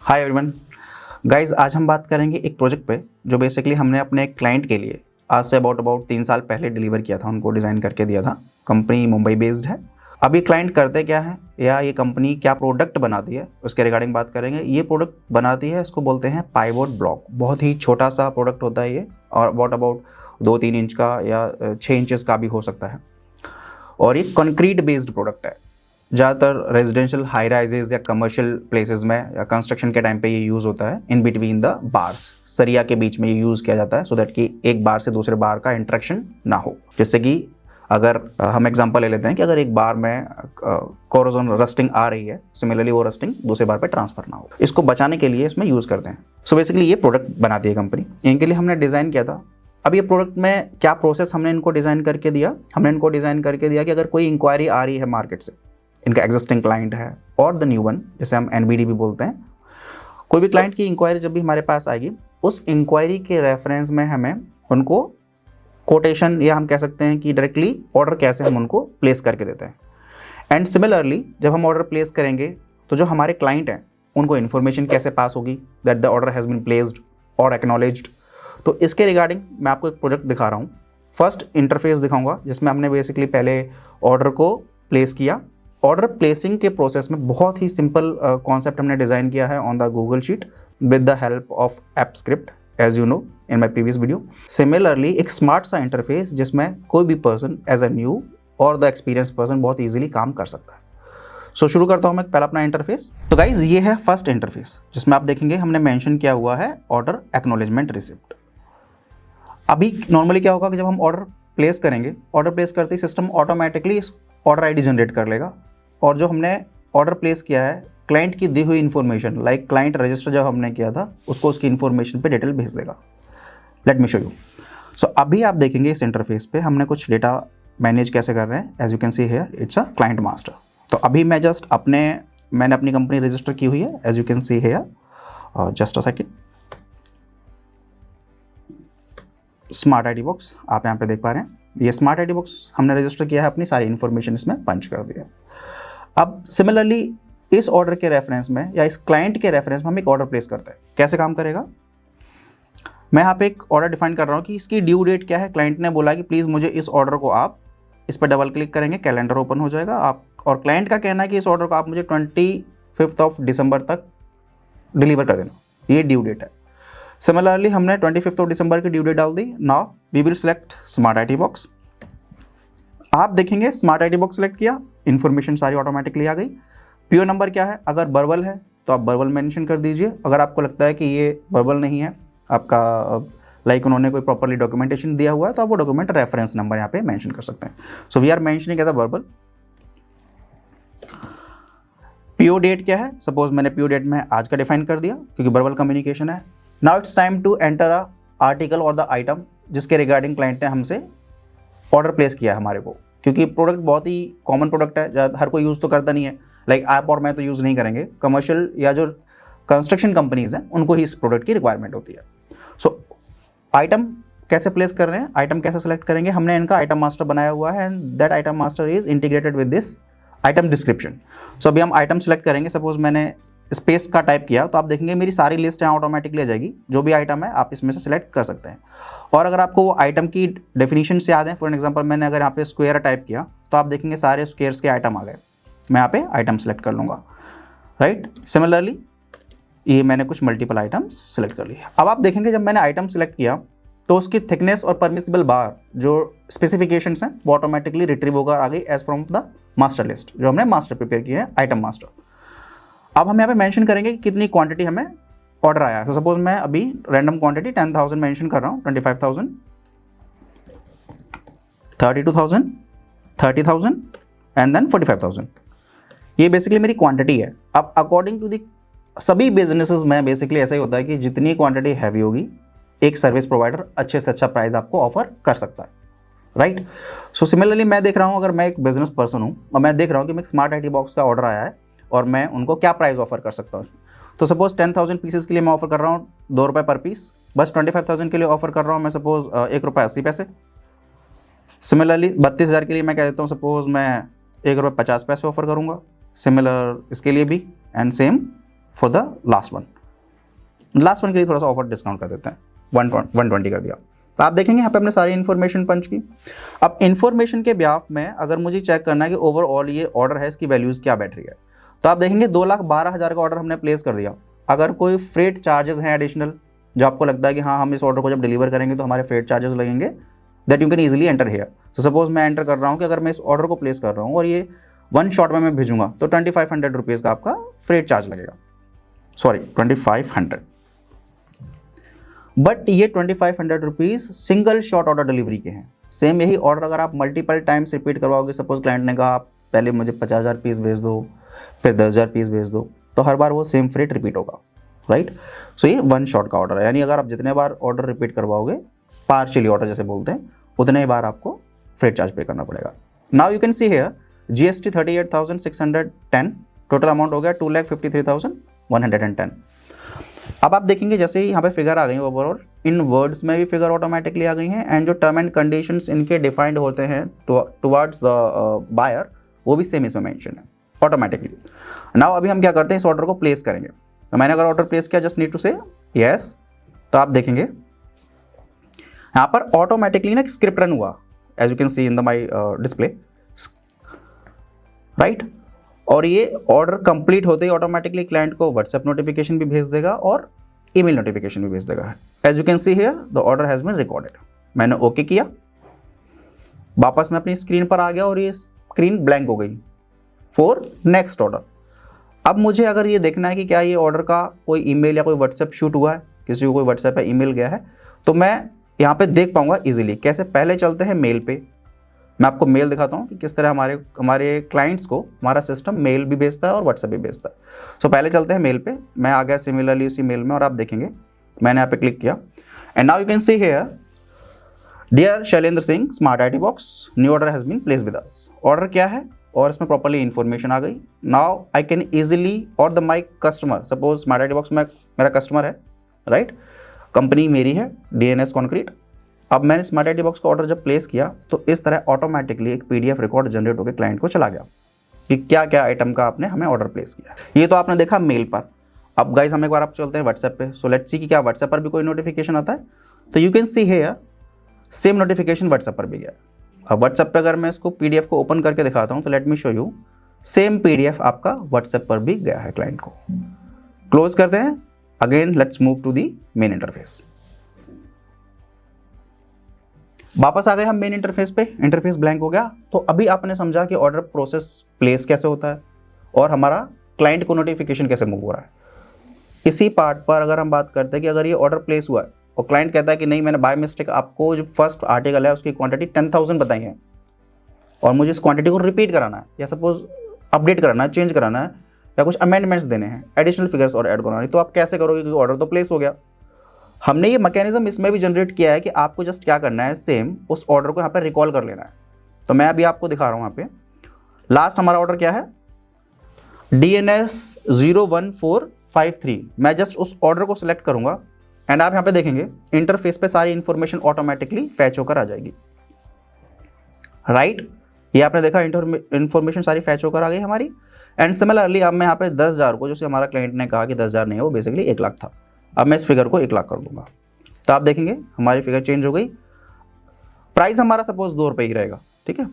Hi everyone guys, आज हम बात करेंगे एक प्रोजेक्ट पे जो बेसिकली हमने अपने एक क्लाइंट के लिए आज से अबाउट 3 साल पहले डिलीवर किया था, उनको डिज़ाइन करके दिया था। कंपनी मुंबई बेस्ड है। अब ये क्लाइंट करते क्या है या ये कंपनी क्या प्रोडक्ट बनाती है उसके रिगार्डिंग बात करेंगे। ये प्रोडक्ट बनाती है, इसको बोलते हैं पाइवोट ब्लॉक। बहुत ही छोटा सा प्रोडक्ट होता है ये, और अबाउट 2-3 इंच का या 6 इंचेस का भी हो सकता है। और ये कंक्रीट बेस्ड प्रोडक्ट है। ज़्यादातर रेजिडेंशियल हाई राइजेज या कमर्शियल प्लेसेस में या कंस्ट्रक्शन के टाइम पे ये यूज़ होता है। इन बिटवीन द बार्स, सरिया के बीच में ये यूज़ किया जाता है, सो दैट कि एक बार से दूसरे बार का इंटरेक्शन ना हो। जैसे कि अगर हम एग्जांपल ले लेते हैं कि अगर एक बार में कोरोजन रस्टिंग आ रही है, सिमिलरली वो रस्टिंग दूसरे बार पे ट्रांसफर ना हो, इसको बचाने के लिए इसमें यूज़ करते हैं। सो बेसिकली ये प्रोडक्ट बनाती है कंपनी, इनके लिए हमने डिज़ाइन किया था। अब ये प्रोडक्ट में क्या प्रोसेस हमने इनको डिज़ाइन करके दिया, हमने इनको डिज़ाइन करके दिया कि अगर कोई इंक्वायरी आ रही है मार्केट से, इनका एग्जिस्टिंग क्लाइंट है और द न्यू वन, जैसे हम एनबीडी भी बोलते हैं, कोई भी क्लाइंट की इंक्वायरी जब भी हमारे पास आएगी, उस इंक्वायरी के रेफरेंस में हमें उनको कोटेशन या हम कह सकते हैं कि डायरेक्टली ऑर्डर कैसे हम उनको प्लेस करके देते हैं। एंड सिमिलरली जब हम ऑर्डर प्लेस करेंगे तो जो हमारे क्लाइंट हैं उनको इन्फॉर्मेशन कैसे पास होगी that the order has been placed और एक्नॉलेज्ड। तो इसके रिगार्डिंग मैं आपको एक प्रोजेक्ट दिखा रहा हूँ। फर्स्ट इंटरफेस दिखाऊंगा जिसमें हमने बेसिकली पहले ऑर्डर को प्लेस किया। ऑर्डर प्लेसिंग के प्रोसेस में बहुत ही सिंपल कॉन्सेप्ट हमने डिज़ाइन किया है on the Google sheet with the help of app script, as you know in my previous video. Similarly एक स्मार्ट सा इंटरफेस जिसमें कोई भी पर्सन एज अ न्यू और द एक्सपीरियंस पर्सन बहुत ईजिली काम कर सकता है। सो शुरू करता हूँ मैं पहला अपना इंटरफेस। तो गाइज ये है फर्स्ट इंटरफेस जिसमें आप देखेंगे हमने मेंशन किया हुआ है ऑर्डर एक्नॉलेजमेंट रिसिप्ट। अभी नॉर्मली क्या होगा कि जब हम ऑर्डर प्लेस करेंगे, ऑर्डर प्लेस करते ही system automatically order ID generate कर लेगा, और जो हमने ऑर्डर प्लेस किया है क्लाइंट की दी हुई इन्फॉर्मेशन, लाइक क्लाइंट रजिस्टर जब हमने किया था उसको उसकी इन्फॉर्मेशन पे डिटेल भेज देगा। Let me show you. So अभी आप देखेंगे इस इंटरफेस पे हमने कुछ डेटा मैनेज कैसे कर रहे हैं। As you can see here it's a client master. तो अभी मैं जस्ट मैंने अपनी कंपनी रजिस्टर की हुई है, as you can see here. Just a second. Smart ID box आप यहाँ पे देख पा रहे हैं। ये स्मार्ट आईडी बॉक्स हमने रजिस्टर किया है, अपनी सारी इन्फॉर्मेशन इसमें पंच कर दिया। अब सिमिलरली इस ऑर्डर के रेफरेंस में या इस क्लाइंट के रेफरेंस में हम एक ऑर्डर प्लेस करते हैं। कैसे काम करेगा, मैं यहाँ पे एक ऑर्डर डिफाइन कर रहा हूँ कि इसकी ड्यू डेट क्या है। क्लाइंट ने बोला कि प्लीज़ मुझे इस ऑर्डर को आप इस पर डबल क्लिक करेंगे, कैलेंडर ओपन हो जाएगा आप, और क्लाइंट का कहना है कि इस ऑर्डर को आप मुझे 25 ऑफ दिसंबर तक डिलीवर कर देना, ये ड्यू डेट है। सिमिलरली हमने 25 ऑफ दिसंबर की ड्यू डेट डाल दी। Now we will select smart ID box. आप देखेंगे स्मार्ट आईडी बॉक्स सेलेक्ट किया, इन्फॉर्मेशन सारी ऑटोमेटिकली आ गई। पीओ नंबर क्या है, अगर वर्बल है तो आप वर्बल मेंशन कर दीजिए। अगर आपको लगता है कि ये वर्बल नहीं है आपका, लाइक उन्होंने कोई प्रॉपरली डॉक्यूमेंटेशन दिया हुआ है, तो आप वो डॉक्यूमेंट रेफरेंस नंबर यहाँ पे मेंशन कर सकते हैं। So we are mentioning as a verbal. PO date क्या है, सपोज मैंने पीओ डेट में आज का डिफाइन कर दिया क्योंकि वर्बल कम्युनिकेशन है। Now it's time to enter a article और द आइटम जिसके रिगार्डिंग क्लाइंट ने हमसे ऑर्डर प्लेस किया है हमारे को, क्योंकि प्रोडक्ट बहुत ही कॉमन प्रोडक्ट है, हर कोई यूज़ तो करता नहीं है। लाइक आप और मैं तो यूज़ नहीं करेंगे, कमर्शियल या जो कंस्ट्रक्शन कंपनीज हैं उनको ही इस प्रोडक्ट की रिक्वायरमेंट होती है। सो आइटम कैसे प्लेस कर रहे हैं, आइटम कैसे सेलेक्ट करेंगे, हमने इनका आइटम मास्टर बनाया हुआ है and that item master is integrated with this item description. So अभी हम आइटम सेलेक्ट करेंगे। सपोज मैंने स्पेस का टाइप किया तो आप देखेंगे मेरी सारी लिस्ट यहाँ ऑटोमेटिकली आ जाएगी। जो भी आइटम है आप इसमें से सिलेक्ट कर सकते हैं। और अगर आपको वो आइटम की डेफिनेशन से याद है, फॉर एग्जांपल मैंने अगर यहाँ पे स्क्वायर टाइप किया तो आप देखेंगे सारे स्क्वायर्स के आइटम आ गए। मैं यहाँ पे आइटम सेलेक्ट कर लूँगा, राइट। सिमिलरली ये मैंने कुछ मल्टीपल आइटम्स सेलेक्ट कर लिए। अब आप देखेंगे जब मैंने आइटम सेलेक्ट किया तो उसकी थिकनेस और परमिसिबल बार जो स्पेसिफिकेशंस हैं वो ऑटोमेटिकली रिट्रीव होकर आ गई as from the master list, जो हमने मास्टर प्रिपेयर किया है, आइटम मास्टर। अब हम यहाँ पे मेंशन करेंगे कि कितनी क्वांटिटी हमें ऑर्डर आया है। तो सपोज मैं अभी रैंडम क्वांटिटी 10,000 मेंशन कर रहा हूँ, 25,000, 32,000, 30,000 एंड देन 45,000। ये बेसिकली मेरी क्वांटिटी है। अब अकॉर्डिंग टू दी सभी बिजनेसेस में बेसिकली ऐसा ही होता है कि जितनी क्वांटिटी हैवी होगी एक सर्विस प्रोवाइडर अच्छे से अच्छा प्राइस आपको ऑफर कर सकता है, राइट। सो सिमिलरली मैं देख रहा हूँ, अगर मैं एक बिजनेस पर्सन हूँ और मैं देख रहा हूँ कि मैं स्मार्ट आईडी बॉक्स का ऑर्डर आया है और मैं उनको क्या प्राइस ऑफर कर सकता हूँ। तो सपोज 10,000 पीसेस के लिए मैं ऑफर कर रहा हूँ ₹2 पर पीस। बस 25,000 के लिए ऑफर कर रहा हूँ मैं सपोज ₹1.80। सिमिलरली 32,000 के लिए मैं कह देता हूँ सपोज मैं ₹1.50 ऑफर करूँगा। सिमिलर इसके लिए भी and same for the last one. Last month के लिए थोड़ा सा ऑफर डिस्काउंट कर देते हैं, 120 कर दिया। तो आप देखेंगे यहाँ पे हमने सारी इन्फॉर्मेशन पंच की। अब इन्फॉर्मेशन के ब्याफ में अगर मुझे चेक करना है कि ओवरऑल ये ऑर्डर है, इसकी वैल्यूज़ क्या बैठ रही है, तो आप देखेंगे 2,12,000 का ऑर्डर हमने प्लेस कर दिया। अगर कोई फ्रेट चार्जेस हैं एडिशनल, जो आपको लगता है कि हाँ हम इस ऑर्डर को जब डिलीवर करेंगे तो हमारे फ्रेट चार्जेस लगेंगे, that you can easily enter here. So suppose मैं एंटर कर रहा हूँ कि अगर मैं इस ऑर्डर को प्लेस कर रहा हूँ और ये 1 शॉट में मैं भेजूंगा तो 2500 रुपीज़ का आपका फ्रेट चार्ज लगेगा, सॉरी 2500। बट ये 2500 rupees single shot order delivery के हैं। सेम यही ऑर्डर अगर आप मल्टीपल टाइम्स रिपीट करवाओगे, सपोज क्लाइंट ने कहा आप पहले मुझे 50,000 पीस भेज दो, फिर 10,000 पीस भेज दो, तो हर बार वो सेम फ्रेट रिपीट होगा, राइट। सो ये 1 शॉट का ऑर्डर है, यानी अगर आप जितने बार ऑर्डर रिपीट करवाओगे, पार्शियली ऑर्डर जैसे बोलते हैं, उतने ही बार आपको फ्रेट चार्ज पे करना पड़ेगा। Now you can see here GST 38,610, total amount हो गया 2,53,110। अब आप देखेंगे जैसे ही यहाँ पे फिगर आ गई ओवरऑल, इन वर्ड्स में भी फिगर ऑटोमेटिकली आ गई हैं, एंड जो टर्म एंड कंडीशंस इनके डिफाइंड होते हैं टुवर्ड्स द बायर, वो भी सेम इसमें मेंशन है ऑटोमेटिकली। नाउ अभी हम क्या करते हैं, इस ऑर्डर को प्लेस करेंगे। तो मैंने अगर ऑर्डर प्लेस किया, just need to say yes, तो आप देखेंगे यहाँ पर ऑटोमेटिकली ना स्क्रिप्ट रन हुआ, as you can see in the my display, right. और ये ऑर्डर कंप्लीट होते ही ऑटोमेटिकली क्लाइंट को व्हाट्सएप नोटिफिकेशन भी भेज देगा और ईमेल नोटिफिकेशन भी भेज देगा। As you can see here the order has been recorded. मैंने ओके किया, वापस मैं अपनी स्क्रीन पर आ गया और ये स्क्रीन ब्लैंक हो गई फॉर नेक्स्ट ऑर्डर। अब मुझे अगर ये देखना है कि क्या ये ऑर्डर का कोई ईमेल या कोई व्हाट्सएप शूट हुआ है, किसी को कोई व्हाट्सएप या ईमेल गया है, तो मैं यहाँ पे देख पाऊंगा इजीली। कैसे, पहले चलते हैं मेल पे। मैं आपको मेल दिखाता हूँ कि किस तरह हमारे क्लाइंट्स को हमारा सिस्टम मेल भी भेजता है और व्हाट्सएप भी भेजता है। सो पहले चलते हैं मेल पे। मैं आ गया सिमिलरली उसी मेल में और आप देखेंगे मैंने यहाँ पे क्लिक किया, and now you can see here dear Shailendra Singh smart IT box, new order has been place with us. Order क्या है और इसमें प्रॉपर्ली इन्फॉर्मेशन आ गई। नाउ आई कैन ईजिली और the my customer, suppose smart IT box में मेरा customer है, राइट, कंपनी मेरी है DNS कॉन्क्रीट। अब मैंने स्मार्ट IT बॉक्स का ऑर्डर जब प्लेस किया तो इस तरह ऑटोमेटिकली एक PDF रिकॉर्ड जनरेट होकर क्लाइंट को चला गया कि क्या क्या आइटम का आपने हमें ऑर्डर प्लेस किया। ये तो आपने देखा मेल पर। अब गाइस हम एक बार आप चलते हैं व्हाट्सएप पे। सो लेट्स सी कि क्या व्हाट्सएप पर भी कोई नोटिफिकेशन आता है। तो you can see here same notification WhatsApp पर भी गया। अब व्हाट्सएप पे अगर मैं इसको PDF को ओपन करके दिखाता हूँ तो let me show you, same PDF आपका व्हाट्सएप पर भी गया है क्लाइंट को। क्लोज करते हैं, again let's move to the main interface. वापस आ गए हम मेन इंटरफेस पे, इंटरफेस ब्लैंक हो गया। तो अभी आपने समझा कि ऑर्डर प्रोसेस प्लेस कैसे होता है और हमारा क्लाइंट को नोटिफिकेशन कैसे मूव हो रहा है। इसी पार्ट पर अगर हम बात करते हैं कि अगर ये ऑर्डर प्लेस हुआ है और क्लाइंट कहता है कि नहीं, मैंने बाय मिस्टेक आपको जो फर्स्ट आर्टिकल है उसकी क्वांटिटी 10,000 बताई है और मुझे इस क्वांटिटी को रिपीट कराना है, या सपोज अपडेट कराना है, चेंज कराना है, या कुछ अमेंडमेंट्स देने हैं, एडिशनल फिगर्स और ऐड कराना है, तो आप कैसे करोगे क्योंकि ऑर्डर तो प्लेस हो गया। हमने ये मैकेनिज्म इसमें भी जनरेट किया है कि आपको जस्ट क्या करना है, सेम उस ऑर्डर को यहाँ पे रिकॉल कर लेना है। तो मैं अभी आपको दिखा रहा हूँ। यहाँ पे लास्ट हमारा ऑर्डर क्या है, DNS 01453। मैं जस्ट उस ऑर्डर को सिलेक्ट करूंगा एंड आप यहाँ पे देखेंगे इंटरफेस पे सारी इंफॉर्मेशन ऑटोमेटिकली फैच होकर आ जाएगी, राइट। ये आपने देखा इंफॉर्मेशन सारी फैच होकर आ गई हमारी। एंड सिमिलरली अब मैं यहाँ पे 10,000 को, जैसे हमारा क्लाइंट ने कहा कि 10,000 नहीं है, वो बेसिकली 1 लाख था, अब मैं इस फिगर को 1 लाख कर दूंगा। तो आप देखेंगे हमारी फिगर चेंज हो गई। प्राइस हमारा सपोज 2 रुपये ही रहेगा, ठीक है।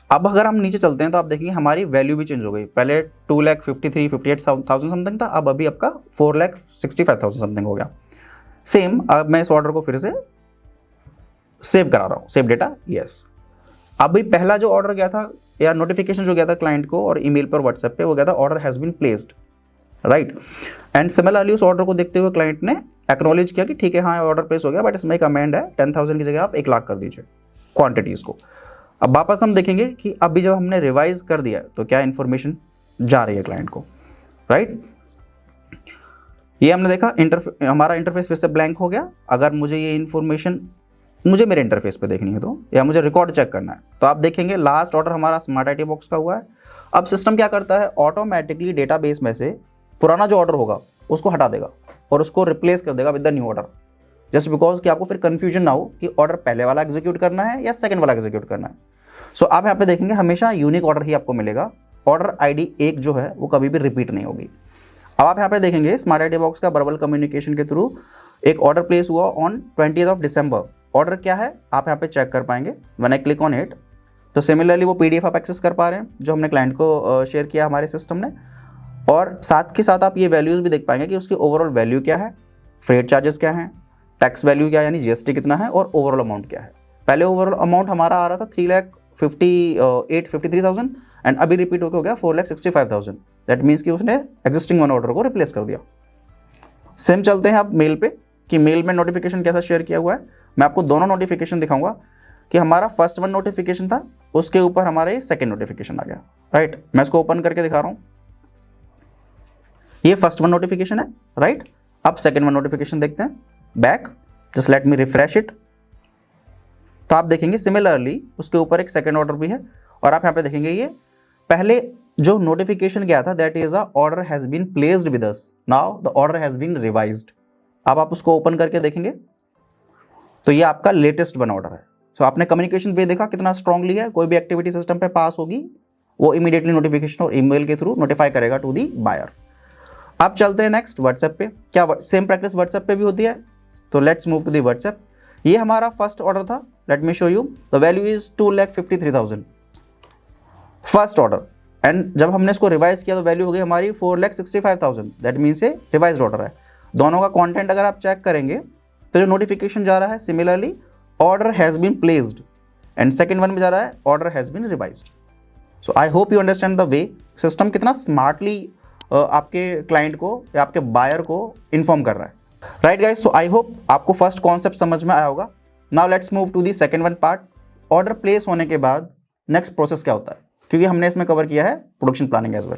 अब अगर हम नीचे चलते हैं तो आप देखेंगे हमारी वैल्यू भी चेंज हो गई। पहले 2,53,58,000 समथिंग था, अब अभी आपका 4,65,000 समथिंग हो गया। सेम अब मैं इस ऑर्डर को फिर से सेव करा रहा हूँ, सेव डेटा, यस। अभी पहला जो ऑर्डर गया था या नोटिफिकेशन जो गया था क्लाइंट को और ईमेल पर व्हाट्सएप पे, वो गया था order has been placed, right. And similarly उस ऑर्डर को देखते हुए क्लाइंट ने एक्नॉलेज किया कि ठीक है, हाँ ऑर्डर प्लेस हो गया, बट इसमें एक अमेंड है, 10,000 की जगह आप 1 लाख कर दीजिए क्वांटिटीज़ को। अब वापस हम देखेंगे कि अभी जब हमने रिवाइज कर दिया तो क्या इन्फॉर्मेशन जा रही है क्लाइंट को, राइट। ये हमने देखा हमारा इंटरफेस फिर से ब्लैंक हो गया। अगर मुझे ये इन्फॉर्मेशन मुझे मेरे इंटरफेस पे देखनी है तो, या मुझे रिकॉर्ड चेक करना है, तो आप देखेंगे लास्ट ऑर्डर हमारा स्मार्ट IT बॉक्स का हुआ है। अब सिस्टम क्या करता है, ऑटोमेटिकली डेटाबेस में से पुराना जो ऑर्डर होगा उसको हटा देगा और उसको रिप्लेस कर देगा with the new order, just because कि आपको फिर कंफ्यूजन ना हो कि ऑर्डर पहले वाला एग्जीक्यूट करना है या सेकंड वाला एग्जीक्यूट करना है। सो आप यहाँ पे देखेंगे हमेशा यूनिक ऑर्डर ही आपको मिलेगा। ऑर्डर ID 1 जो है वो कभी भी रिपीट नहीं होगी। अब आप यहाँ पे देखेंगे स्मार्ट आईडी बॉक्स का वर्बल कम्युनिकेशन के थ्रू एक ऑर्डर प्लेस हुआ on 20th of December. Order क्या है आप यहाँ पे चेक कर पाएंगे when I click on it. तो सिमिलरली वो PDF आप एक्सेस कर पा रहे हैं जो हमने क्लाइंट को शेयर किया हमारे सिस्टम ने, और साथ के साथ आप ये वैल्यूज़ भी देख पाएंगे कि उसकी ओवरऑल वैल्यू क्या है, फ्रेट चार्जेस क्या हैं, टैक्स वैल्यू क्या है यानी GST कितना है, और ओवरऑल अमाउंट क्या है। पहले ओवरऑल अमाउंट हमारा आ रहा था 3,58,53,000 एंड अभी रिपीट होकर हो गया 4,65,000। दैट मीन्स कि उसने एग्जिस्टिंग वन ऑर्डर को रिप्लेस कर दिया। सेम चलते हैं आप मेल पे कि मेल में नोटिफिकेशन कैसा शेयर किया हुआ है। मैं आपको दोनों नोटिफिकेशन दिखाऊंगा कि हमारा फर्स्ट वन नोटिफिकेशन था, उसके ऊपर हमारे सेकेंड नोटिफिकेशन आ गया, राइट। मैं इसको ओपन करके दिखा रहा हूँ। ये फर्स्ट वन नोटिफिकेशन है, राइट। अब सेकेंड वन नोटिफिकेशन देखते हैं। Back, just let me refresh it. तो आप देखेंगे सिमिलरली उसके ऊपर एक सेकेंड ऑर्डर भी है, और आप यहाँ पे देखेंगे ये पहले जो नोटिफिकेशन गया था that is a order has been placed with us, now the order has been revised. अब आप उसको ओपन करके देखेंगे तो ये आपका लेटेस्ट वन ऑर्डर है। सो आपने कम्युनिकेशन वे देखा कितना स्ट्रांगली है। कोई भी एक्टिविटी सिस्टम पे पास होगी वो इमीडिएटली नोटिफिकेशन और ईमेल के थ्रू नोटिफाई करेगा टू दी बायर। अब चलते हैं नेक्स्ट व्हाट्सएप पे। क्या सेम प्रैक्टिस व्हाट्सएप पे भी होती है? तो let's move to the WhatsApp. ये हमारा फर्स्ट ऑर्डर था, let me show you. The value is 2,53,000 first order, and जब हमने इसको रिवाइज किया तो वैल्यू हो गई हमारी 4,65,000। दैट मीन्स ये रिवाइज ऑर्डर है। दोनों का कंटेंट अगर आप चेक करेंगे तो जो नोटिफिकेशन जा रहा है similarly order has been placed, and second one में जा रहा है order has been revised. So I hope you understand the way system कितना स्मार्टली आपके क्लाइंट को या आपके बायर को इन्फॉर्म कर रहा है, right guys. So I hope आपको फर्स्ट कॉन्सेप्ट समझ में आया होगा। Now let's move to the second one part. Order place होने के बाद नेक्स्ट प्रोसेस क्या होता है, क्योंकि हमने इसमें कवर किया है प्रोडक्शन प्लानिंग एज वेल।